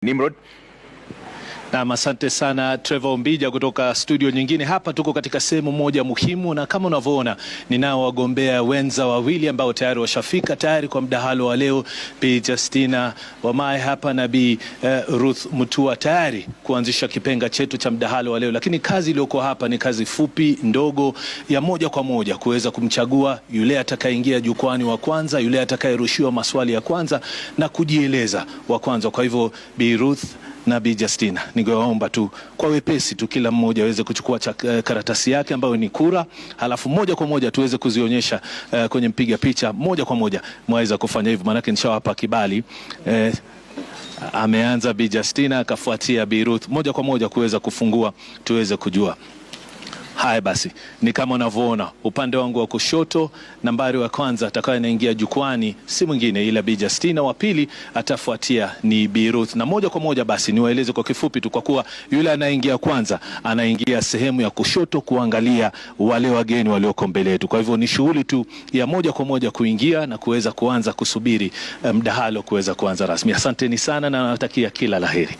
Nimrod. Na asante sana Trevor Mbija kutoka studio nyingine. Hapa tuko katika sehemu moja muhimu, na kama unavyoona ninao wagombea wenza wawili ambao tayari washafika tayari kwa mdahalo wa leo. Bi Justina Wamae hapa na Bi Ruth Mutua tayari kuanzisha kipenga chetu cha mdahalo wa leo, lakini kazi iliyoko hapa ni kazi fupi ndogo ya moja kwa moja kuweza kumchagua yule atakayeingia jukwani wa kwanza, yule atakayerushiwa maswali ya kwanza na kujieleza wa kwanza. Kwa hivyo Bi Ruth na Bi Justina, ningewaomba tu kwa wepesi tu kila mmoja aweze kuchukua karatasi yake ambayo ni kura, halafu moja kwa moja tuweze kuzionyesha kwenye mpiga picha moja kwa moja. Mwaweza kufanya hivyo, maana nishawapa kibali. Ameanza Bi Justina, akafuatia Bi Ruth, moja kwa moja kuweza kufungua tuweze kujua. Haya basi, ni kama unavyoona upande wangu wa kushoto, nambari wa kwanza atakaye anaingia jukwani si mwingine ila Bi Justina, wa pili atafuatia ni Bi Ruth. Na moja kwa moja basi niwaeleze kwa kifupi tu, kwa kuwa yule anaingia kwanza anaingia sehemu ya kushoto kuangalia wale wageni walioko mbele yetu. Kwa hivyo ni shughuli tu ya moja kwa moja kuingia na kuweza kuanza kusubiri mdahalo kuweza kuanza rasmi. Asanteni sana na natakia kila laheri.